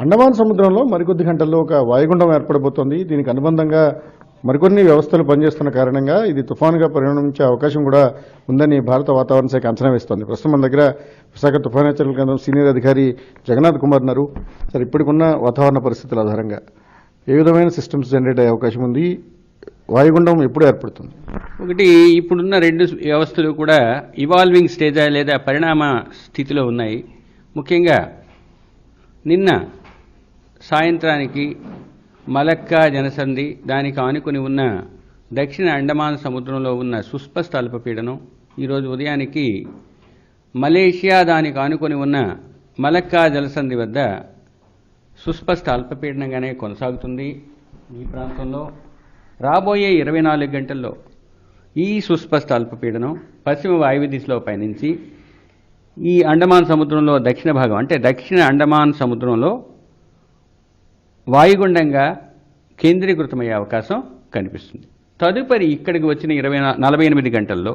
అండమాన్ సముద్రంలో మరికొద్ది గంటల్లో ఒక వాయుగుండం ఏర్పడబోతోంది. దీనికి అనుబంధంగా మరికొన్ని వ్యవస్థలు పనిచేస్తున్న కారణంగా ఇది తుఫానుగా పరిణమించే అవకాశం కూడా ఉందని భారత వాతావరణ శాఖ అంచనా వేస్తోంది. ప్రస్తుతం మన దగ్గర విశాఖ తుఫాను హెచ్చరికల కేంద్రం సీనియర్ అధికారి జగన్నాథ్ కుమార్ ఉన్నారు. సార్, ఇప్పటికున్న వాతావరణ పరిస్థితుల ఆధారంగా ఏ విధమైన సిస్టమ్స్ జనరేట్ అయ్యే అవకాశం ఉంది? వాయుగుండం ఎప్పుడు ఏర్పడుతుంది? ఒకటి, ఇప్పుడున్న రెండు వ్యవస్థలు కూడా ఇవాల్వింగ్ స్టేజ్ లేదా పరిణామ స్థితిలో ఉన్నాయి. ముఖ్యంగా నిన్న సాయంత్రానికి మలక్కా జనసంధి, దానికి ఆనుకుని ఉన్న దక్షిణ అండమాన్ సముద్రంలో ఉన్న సుస్పష్ట అల్పపీడనం ఈరోజు ఉదయానికి మలేషియా దానికి ఆనుకొని ఉన్న మలక్కా జలసంధి వద్ద సుస్పష్ట అల్పపీడనంగానే కొనసాగుతుంది. ఈ ప్రాంతంలో రాబోయే 24 గంటల్లో ఈ సుస్పష్ట అల్పపీడనం పశ్చిమ వాయువ్య దిశలో పయనించి ఈ అండమాన్ సముద్రంలో దక్షిణ భాగం అంటే దక్షిణ అండమాన్ సముద్రంలో వాయుగుండంగా కేంద్రీకృతమయ్యే అవకాశం కనిపిస్తుంది. తదుపరి ఇక్కడికి వచ్చిన 48 గంటల్లో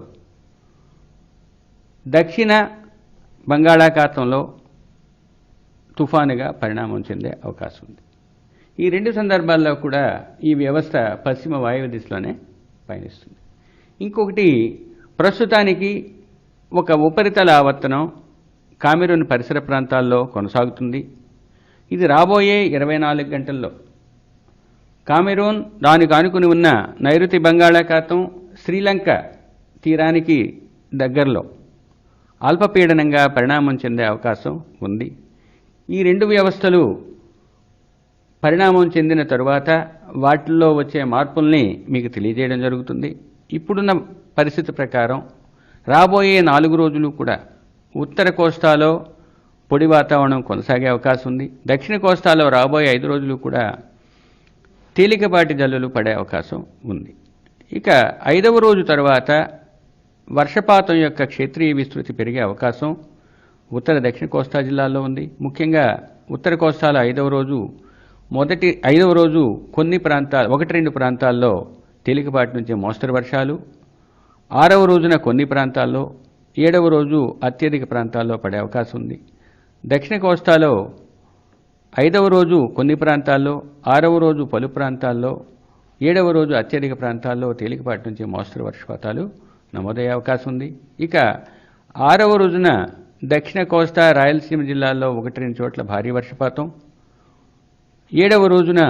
దక్షిణ బంగాళాఖాతంలో తుఫానుగా పరిణామం చెందే అవకాశం ఉంది. ఈ రెండు సందర్భాల్లో కూడా ఈ వ్యవస్థ పశ్చిమ వాయువ్య దిశలోనే పయనిస్తుంది. ఇంకొకటి, ప్రస్తుతానికి ఒక ఉపరితల ఆవర్తనం కామెరూన్ పరిసర ప్రాంతాల్లో కొనసాగుతుంది. ఇది రాబోయే 24 గంటల్లో కామెరూన్ దానికి ఆనుకుని ఉన్న నైరుతి బంగాళాఖాతం శ్రీలంక తీరానికి దగ్గరలో అల్పపీడనంగా పరిణామం చెందే అవకాశం ఉంది. ఈ రెండు వ్యవస్థలు పరిణామం చెందిన తరువాత వాటిల్లో వచ్చే మార్పుల్ని మీకు తెలియజేయడం జరుగుతుంది. ఇప్పుడున్న పరిస్థితి ప్రకారం రాబోయే 4 రోజులు కూడా ఉత్తర కోస్తాలో పొడి వాతావరణం కొనసాగే అవకాశం ఉంది. దక్షిణ కోస్తాలో రాబోయే 5 రోజులు కూడా తేలికపాటి జల్లులు పడే అవకాశం ఉంది. ఇక 5వ రోజు తర్వాత వర్షపాతం యొక్క క్షేత్రీయ విస్తృతి పెరిగే అవకాశం ఉత్తర దక్షిణ కోస్తా జిల్లాల్లో ఉంది. ముఖ్యంగా ఉత్తర కోస్తాలో 5వ రోజు కొన్ని ప్రాంతాలు 1-2 ప్రాంతాల్లో తేలికపాటి నుంచి మోస్తరు వర్షాలు, 6వ రోజున కొన్ని ప్రాంతాల్లో, 7వ రోజు అత్యధిక ప్రాంతాల్లో పడే అవకాశం ఉంది. దక్షిణ కోస్తాలో 5వ రోజు కొన్ని ప్రాంతాల్లో, 6వ రోజు పలు ప్రాంతాల్లో, 7వ రోజు అత్యధిక ప్రాంతాల్లో తేలికపాటి నుంచి మోస్తరు వర్షపాతాలు నమోదయ్యే అవకాశం ఉంది. ఇక 6వ రోజున దక్షిణ కోస్తా రాయలసీమ జిల్లాల్లో 1-2 చోట్ల భారీ వర్షపాతం, 7వ రోజున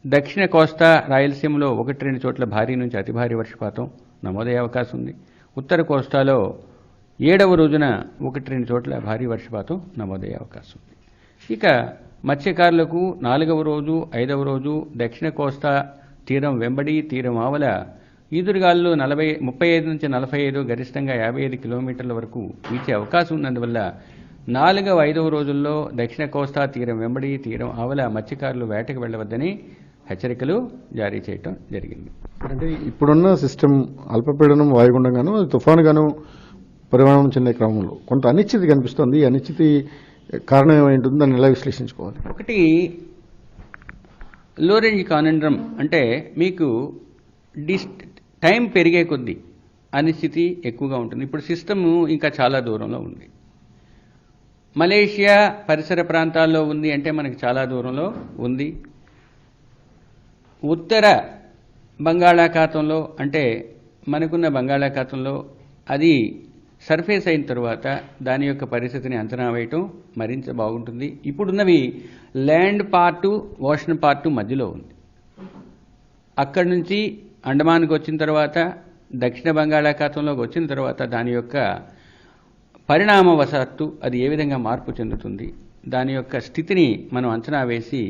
దక్షిణ కోస్తా రాయలసీమలో 1-2 చోట్ల భారీ నుంచి అతి భారీ వర్షపాతం నమోదయ్యే అవకాశం ఉంది. ఉత్తర కోస్తాలో 7వ రోజున 1-2 చోట్ల భారీ వర్షపాతం నమోదయ్యే అవకాశం ఉంది. ఇక మత్స్యకారులకు 4వ రోజు 5వ రోజు దక్షిణ కోస్తా తీరం వెంబడి తీరం ఆవల ఈదురుగాలు 35 నుంచి 45, గరిష్టంగా 55 కిలోమీటర్ల వరకు వీచే అవకాశం ఉన్నందువల్ల 4వ 5వ రోజుల్లో దక్షిణ కోస్తా తీరం వెంబడి తీరం ఆవల మత్స్యకారులు వేటకు వెళ్లవద్దని హెచ్చరికలు జారీ చేయడం జరిగింది. అంటే ఇప్పుడున్న సిస్టమ్ అల్పపీడనం వాయుగుండంగాను అది తుఫానుగాను పరిమాణం చెందే క్రమంలో కొంత అనిశ్చితి కనిపిస్తుంది. ఈ అనిశ్చితి కారణం ఏమైంటుంది, దాన్ని ఎలా విశ్లేషించుకోవాలి? ఒకటి, లో రేంజ్ కానండ్రమ్ అంటే మీకు టైం పెరిగే కొద్దీ అనిశ్చితి ఎక్కువగా ఉంటుంది. ఇప్పుడు సిస్టమ్ ఇంకా చాలా దూరంలో ఉంది. మలేషియా పరిసర ప్రాంతాల్లో ఉంది అంటే మనకి చాలా దూరంలో ఉంది. ఉత్తర బంగాళాఖాతంలో అంటే మనకున్న బంగాళాఖాతంలో అది సర్ఫేస్ అయిన తర్వాత దాని యొక్క పరిస్థితిని అంచనా వేయటం మరింత బాగుంటుంది. ఇప్పుడున్నవి ల్యాండ్ పార్టు, ఓషన్ పార్టు మధ్యలో ఉంది. అక్కడి నుంచి అండమాన్కి వచ్చిన తర్వాత దక్షిణ బంగాళాఖాతంలోకి వచ్చిన తర్వాత దాని యొక్క పరిణామవశాత్తు అది ఏ విధంగా మార్పు చెందుతుంది, దాని యొక్క స్థితిని మనం అంచనా వేసి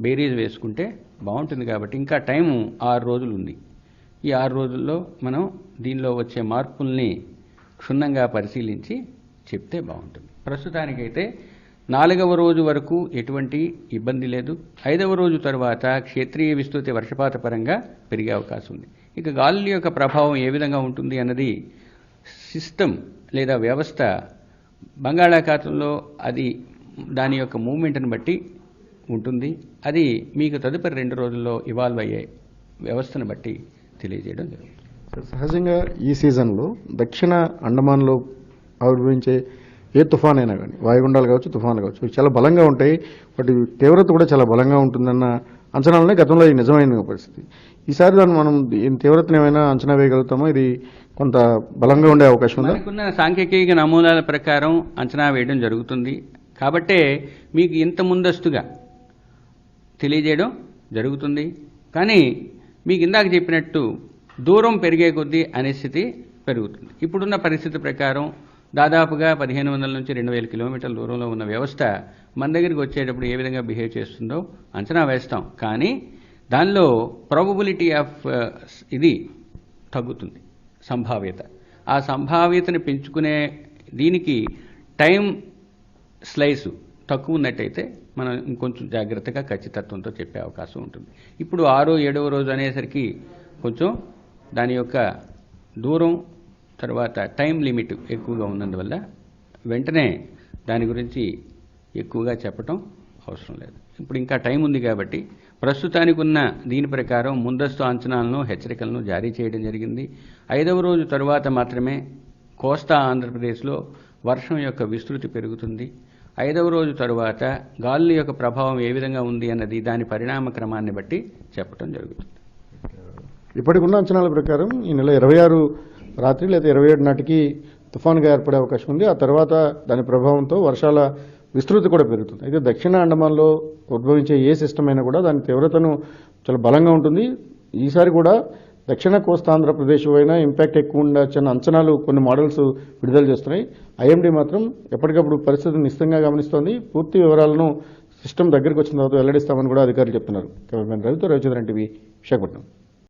బేరీజ్ వేసుకుంటే బాగుంటుంది. కాబట్టి ఇంకా టైము 6 రోజులు ఉంది. ఈ 6 రోజుల్లో మనం దీనిలో వచ్చే మార్పుల్ని క్షుణ్ణంగా పరిశీలించి చెప్తే బాగుంటుంది. ప్రస్తుతానికైతే 4వ రోజు వరకు ఎటువంటి ఇబ్బంది లేదు. 5వ రోజు తర్వాత క్షేత్రీయ విస్తృతి వర్షపాత పరంగా పెరిగే అవకాశం ఉంది. ఇక గాలుల యొక్క ప్రభావం ఏ విధంగా ఉంటుంది అన్నది సిస్టమ్ లేదా వ్యవస్థ బంగాళాఖాతంలో అది దాని యొక్క మూవ్మెంట్ని బట్టి ఉంటుంది. అది మీకు తదుపరి 2 రోజుల్లో ఇవాల్వ్ అయ్యే వ్యవస్థను బట్టి తెలియజేయడం జరుగుతుంది. సహజంగా ఈ సీజన్లో దక్షిణ అండమాన్లో ఆవిర్భవించే ఏ తుఫాన్ అయినా కానీ వాయుగుండాలు కావచ్చు తుఫాన్లు కావచ్చు ఇవి చాలా బలంగా ఉంటాయి, వాటి తీవ్రత కూడా చాలా బలంగా ఉంటుందన్న అంచనాలనే గతంలో ఇది నిజమైన పరిస్థితి. ఈసారి దాన్ని మనం దీని తీవ్రతను ఏమైనా అంచనా వేయగలుగుతామో, ఇది కొంత బలంగా ఉండే అవకాశం ఉందా? మనకున్న సాంకేతిక నమూనాల ప్రకారం అంచనా వేయడం జరుగుతుంది కాబట్టే మీకు ఇంత ముందస్తుగా తెలియజేయడం జరుగుతుంది. కానీ మీకు ఇందాక చెప్పినట్టు దూరం పెరిగే కొద్దీ అనిశ్చితి పెరుగుతుంది. ఇప్పుడున్న పరిస్థితి ప్రకారం దాదాపుగా 1500 నుంచి 2000 కిలోమీటర్ల దూరంలో ఉన్న వ్యవస్థ మన దగ్గరికి వచ్చేటప్పుడు ఏ విధంగా బిహేవ్ చేస్తుందో అంచనా వేస్తాం. కానీ దానిలో ప్రాబబిలిటీ ఆఫ్ ఇది తగ్గుతుంది, సంభావ్యత. ఆ సంభావ్యతను పెంచుకునే దీనికి టైం స్లైసు తక్కువ ఉన్నట్టయితే మనం ఇంకొంచెం జాగ్రత్తగా ఖచ్చితత్వంతో చెప్పే అవకాశం ఉంటుంది. ఇప్పుడు 6వ 7వ రోజు అనేసరికి కొంచెం దాని యొక్క దూరం తర్వాత టైం లిమిట్ ఎక్కువగా ఉన్నందువల్ల వెంటనే దాని గురించి ఎక్కువగా చెప్పటం అవసరం లేదు. ఇప్పుడు ఇంకా టైం ఉంది కాబట్టి ప్రస్తుతానికి ఉన్న దీని ప్రకారం ముందస్తు అంచనాలను హెచ్చరికలను జారీ చేయడం జరిగింది. 5వ రోజు తరువాత మాత్రమే కోస్తా ఆంధ్రప్రదేశ్లో వర్షం యొక్క విస్తృతి పెరుగుతుంది. 5వ రోజు తరువాత గాలుల యొక్క ప్రభావం ఏ విధంగా ఉంది అన్నది దాని పరిణామ క్రమాన్ని బట్టి చెప్పడం జరుగుతుంది. ఇప్పటికున్న అంచనాల ప్రకారం ఈ నెల 26 రాత్రి లేదా 27 నాటికి తుఫాన్గా ఏర్పడే అవకాశం ఉంది. ఆ తర్వాత దాని ప్రభావంతో వర్షాల విస్తృతి కూడా పెరుగుతుంది. అయితే దక్షిణ అండమాన్లో ఉద్భవించే ఏ సిస్టమ్ అయినా కూడా దాని తీవ్రతను చాలా బలంగా ఉంటుంది. ఈసారి కూడా దక్షిణ కోస్తా ఆంధ్రప్రదేశ్ అయినా ఇంపాక్ట్ ఎక్కువ ఉండొచ్చన్న అంచనాలు కొన్ని మోడల్స్ విడుదల చేస్తున్నాయి. ఐఎండీ మాత్రం ఎప్పటికప్పుడు పరిస్థితిని నిశ్చితంగా గమనిస్తోంది. పూర్తి వివరాలను సిస్టమ్ దగ్గరికి వచ్చిన తర్వాత వెల్లడిస్తామని కూడా అధికారులు చెప్తున్నారు. కెమెరామెన్ రవితో రవిచంద్రన్ టీవీ, విశాఖపట్నం.